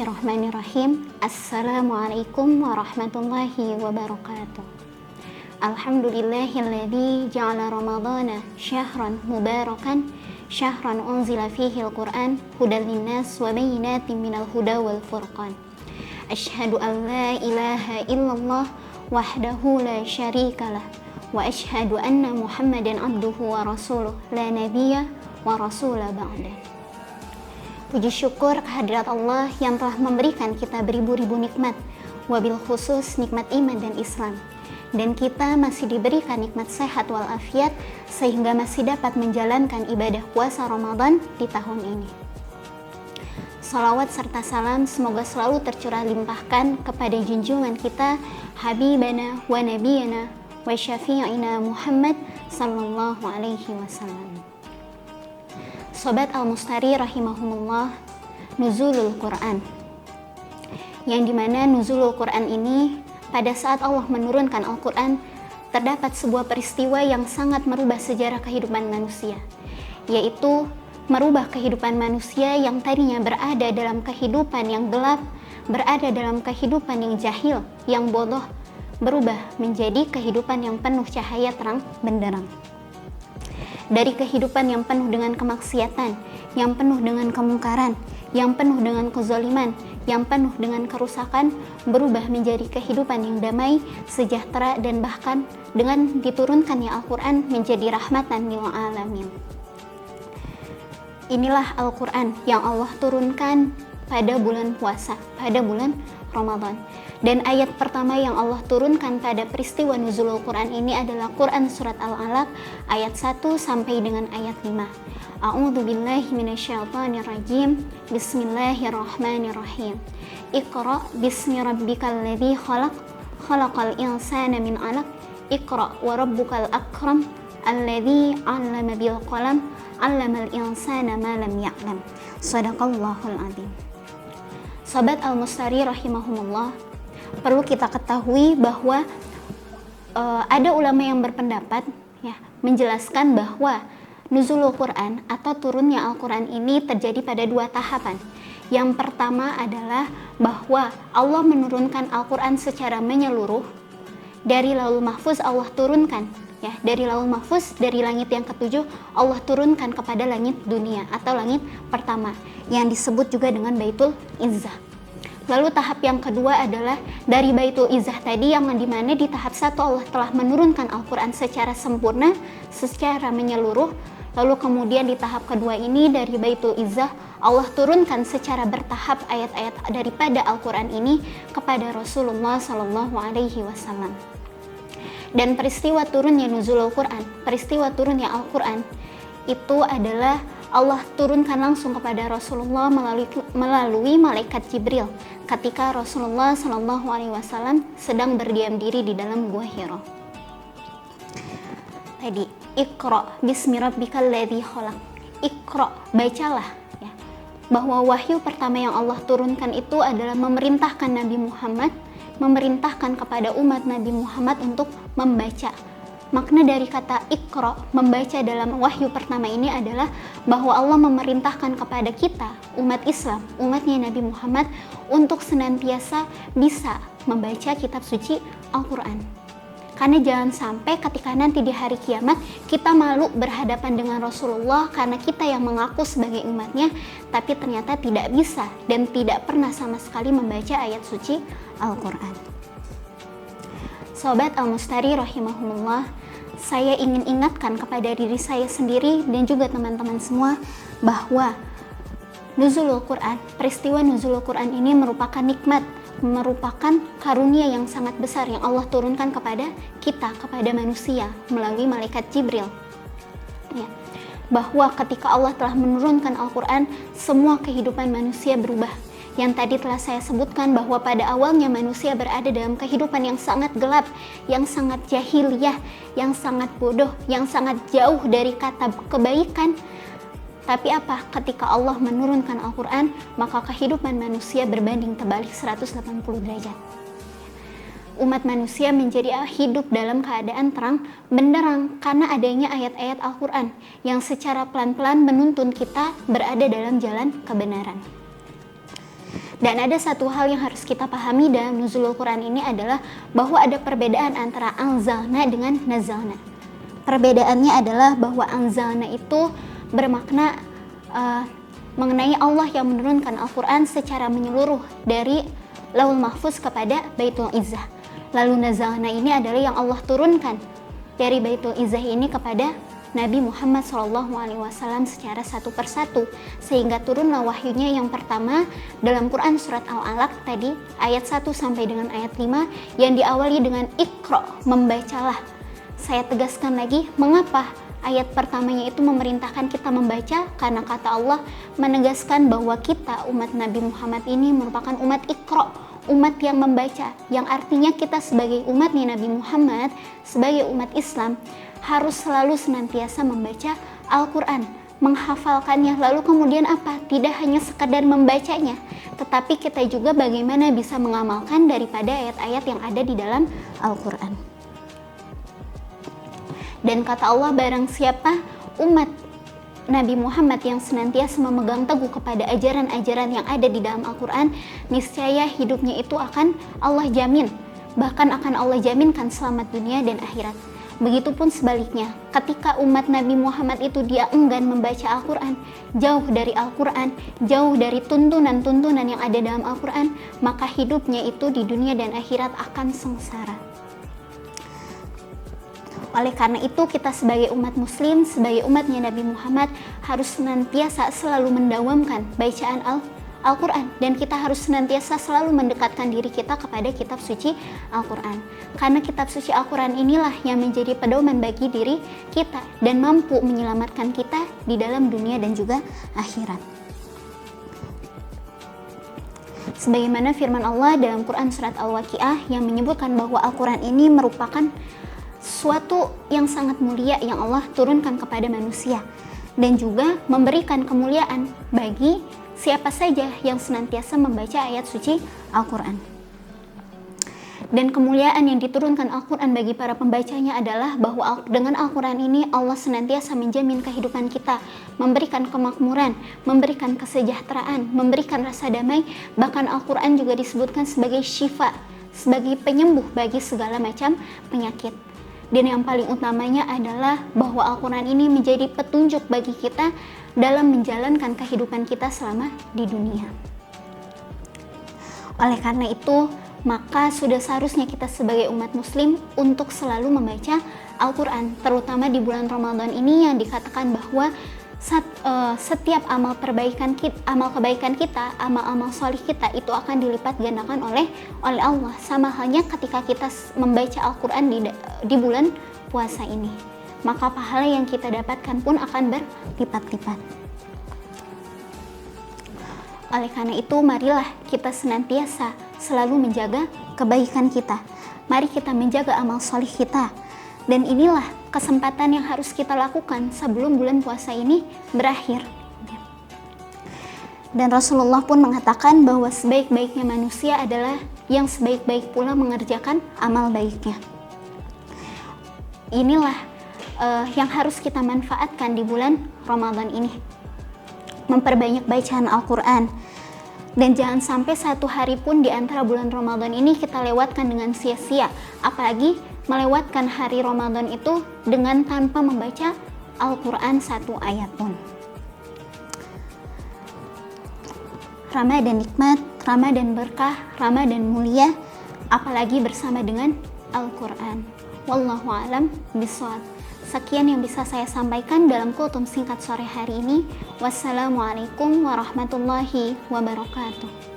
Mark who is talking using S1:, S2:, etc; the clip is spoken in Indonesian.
S1: Bismillahirrahmanirrahim. Assalamualaikum warahmatullahi wabarakatuh. Alhamdulillahilladzi ja'ala ramadhana syahran mubarakan syahran unzila fihi al-Qur'an hudan linnas wa bayyinatin minal huda wal furqan. Asyhadu an la ilaha illallah wahdahu la syarikalah wa asyhadu anna Muhammadan abduhu wa rasuluh la nabiyya wa rasula ba'da. Puji syukur kehadirat Allah yang telah memberikan kita beribu-ribu nikmat, wabil khusus nikmat iman dan Islam. Dan kita masih diberikan nikmat sehat walafiat sehingga masih dapat menjalankan ibadah puasa Ramadan di tahun ini. Salawat serta salam semoga selalu tercurah limpahkan kepada junjungan kita Habibana wa Nabiyana wa Syafi'ina Muhammad sallallahu alaihi wasallam. Sobat Al-Mustari rahimahumullah, nuzulul Quran, yang dimana nuzulul Quran ini pada saat Allah menurunkan Al-Quran terdapat sebuah peristiwa yang sangat merubah sejarah kehidupan manusia, yaitu merubah kehidupan manusia yang tadinya berada dalam kehidupan yang gelap, berada dalam kehidupan yang jahil, yang bodoh, berubah menjadi kehidupan yang penuh cahaya terang benderang. Dari kehidupan yang penuh dengan kemaksiatan, yang penuh dengan kemungkaran, yang penuh dengan kezaliman, yang penuh dengan kerusakan, berubah menjadi kehidupan yang damai, sejahtera, dan bahkan dengan diturunkannya Al-Quran menjadi rahmatan lil alamin. Inilah Al-Quran yang Allah turunkan pada bulan puasa, pada bulan Ramadan. Dan ayat pertama yang Allah turunkan pada peristiwa nuzulul Quran ini adalah Quran surat Al-Alaq ayat 1 sampai dengan ayat 5. A'udzu billahi minasyaitonir rajim. Bismillahirrahmanirrahim. Iqra bismi rabbikal ladzi khalaq, khalaqal insana min 'alaq. Iqra wa rabbukal akram alladzi 'allama bil qalam, 'allamal insana ma lam ya'lam. Shadaqallahul azim. Sobat Al-Mustari rahimahumullah, perlu kita ketahui bahwa ada ulama yang berpendapat menjelaskan bahwa nuzulul Quran atau turunnya Al-Quran ini terjadi pada dua tahapan. Yang pertama adalah bahwa Allah menurunkan Al-Quran secara menyeluruh. Dari Lauhul Mahfuz Allah turunkan, dari Lauhul Mahfuz, dari langit yang ketujuh Allah turunkan kepada langit dunia atau langit pertama yang disebut juga dengan Baitul Izzah. Lalu tahap yang kedua adalah dari Baitul Izzah tadi, yang dimana di tahap satu Allah telah menurunkan Al-Quran secara sempurna, secara menyeluruh. Lalu kemudian di tahap kedua ini dari Baitul Izzah Allah turunkan secara bertahap ayat-ayat daripada Al-Quran ini kepada Rasulullah Sallallahu Alaihi Wasallam. Dan peristiwa turunnya nuzulul Quran, peristiwa turunnya Al-Quran itu adalah Allah turunkan langsung kepada Rasulullah melalui malaikat Jibril ketika Rasulullah Sallallahu Alaihi Wasallam sedang berdiam diri di dalam gua Hira. Tadi Iqra bismi rabbikal ladzi khalaq. Iqra, bacalah, bahwa wahyu pertama yang Allah turunkan itu adalah memerintahkan Nabi Muhammad, memerintahkan kepada umat Nabi Muhammad untuk membaca. Makna dari kata Iqra, membaca dalam wahyu pertama ini adalah bahwa Allah memerintahkan kepada kita, umat Islam, umatnya Nabi Muhammad, untuk senantiasa bisa membaca kitab suci Al-Quran. Karena jangan sampai ketika nanti di hari kiamat kita malu berhadapan dengan Rasulullah karena kita yang mengaku sebagai umatnya, tapi ternyata tidak bisa dan tidak pernah sama sekali membaca ayat suci Al-Quran. Sobat Al-Mustari rahimahumullah, saya ingin ingatkan kepada diri saya sendiri dan juga teman-teman semua bahwa nuzulul Quran, peristiwa nuzulul Quran ini merupakan nikmat, merupakan karunia yang sangat besar yang Allah turunkan kepada kita, kepada manusia melalui malaikat Jibril. Bahwa ketika Allah telah menurunkan Al-Quran, semua kehidupan manusia berubah. Yang tadi telah saya sebutkan bahwa pada awalnya manusia berada dalam kehidupan yang sangat gelap, yang sangat jahiliyah, yang sangat bodoh, yang sangat jauh dari kata kebaikan. Tapi apa? Ketika Allah menurunkan Al-Quran, maka kehidupan manusia berbanding terbalik 180 derajat. Umat manusia menjadi hidup dalam keadaan terang benderang karena adanya ayat-ayat Al-Quran yang secara pelan-pelan menuntun kita berada dalam jalan kebenaran. Dan ada satu hal yang harus kita pahami dalam nuzulul Quran ini adalah bahwa ada perbedaan antara anzalna dengan nazalna. Perbedaannya adalah bahwa anzalna itu bermakna mengenai Allah yang menurunkan Al-Quran secara menyeluruh dari Lauhul Mahfuz kepada Baitul Izzah. Lalu nazalna ini adalah yang Allah turunkan dari Baitul Izzah ini kepada Nabi Muhammad SAW secara satu persatu, sehingga turunlah wahyunya yang pertama dalam Quran surat Al-Alaq tadi ayat 1 sampai dengan ayat 5 yang diawali dengan Iqra, membacalah. Saya tegaskan lagi, mengapa ayat pertamanya itu memerintahkan kita membaca? Karena kata Allah menegaskan bahwa kita umat Nabi Muhammad ini merupakan umat Iqra, umat yang membaca, yang artinya kita sebagai umatnya Nabi Muhammad, sebagai umat Islam harus selalu senantiasa membaca Al-Quran, menghafalkannya. Lalu kemudian apa? Tidak hanya sekadar membacanya, tetapi kita juga bagaimana bisa mengamalkan daripada ayat-ayat yang ada di dalam Al-Quran. Dan kata Allah, barang siapa umat Nabi Muhammad yang senantiasa memegang teguh kepada ajaran-ajaran yang ada di dalam Al-Quran, niscaya hidupnya itu akan Allah jamin, bahkan akan Allah jaminkan selamat dunia dan akhirat. Begitupun sebaliknya, ketika umat Nabi Muhammad itu dia enggan membaca Al-Quran, jauh dari Al-Quran, jauh dari tuntunan-tuntunan yang ada dalam Al-Quran, maka hidupnya itu di dunia dan akhirat akan sengsara. Oleh karena itu, kita sebagai umat muslim, sebagai umatnya Nabi Muhammad harus senantiasa selalu mendawamkan bacaan Al-Quran, dan kita harus senantiasa selalu mendekatkan diri kita kepada kitab suci Al-Quran, karena kitab suci Al-Quran inilah yang menjadi pedoman bagi diri kita dan mampu menyelamatkan kita di dalam dunia dan juga akhirat. Sebagaimana firman Allah dalam Quran surat Al-Waqiah yang menyebutkan bahwa Al-Quran ini merupakan suatu yang sangat mulia yang Allah turunkan kepada manusia, dan juga memberikan kemuliaan bagi siapa saja yang senantiasa membaca ayat suci Al-Quran. Dan kemuliaan yang diturunkan Al-Quran bagi para pembacanya adalah bahwa dengan Al-Quran ini Allah senantiasa menjamin kehidupan kita, memberikan kemakmuran, memberikan kesejahteraan, memberikan rasa damai. Bahkan Al-Quran juga disebutkan sebagai syifa, sebagai penyembuh bagi segala macam penyakit. Dan yang paling utamanya adalah bahwa Al-Quran ini menjadi petunjuk bagi kita dalam menjalankan kehidupan kita selama di dunia. Oleh karena itu, maka sudah seharusnya kita sebagai umat muslim untuk selalu membaca Al-Quran, terutama di bulan Ramadan ini yang dikatakan bahwa setiap amal kebaikan kita, amal-amal solih kita itu akan dilipat gandakan oleh Allah, sama halnya ketika kita membaca Al-Quran di bulan puasa ini, maka pahala yang kita dapatkan pun akan berlipat-lipat. Oleh karena itu, marilah kita senantiasa selalu menjaga kebaikan kita, mari kita menjaga amal solih kita. Dan inilah kesempatan yang harus kita lakukan sebelum bulan puasa ini berakhir. Dan Rasulullah pun mengatakan bahwa sebaik-baiknya manusia adalah yang sebaik-baik pula mengerjakan amal baiknya. Inilah yang harus kita manfaatkan di bulan Ramadan ini. Memperbanyak bacaan Al-Quran. Dan jangan sampai satu hari pun di antara bulan Ramadan ini kita lewatkan dengan sia-sia. Apalagi melewatkan hari Ramadan itu dengan tanpa membaca Al-Quran satu ayat pun. Ramadan nikmat, Ramadan berkah, Ramadan mulia, apalagi bersama dengan Al-Quran. Wallahu a'lam bishawab. Sekian yang bisa saya sampaikan dalam kultum singkat sore hari ini. Wassalamualaikum warahmatullahi wabarakatuh.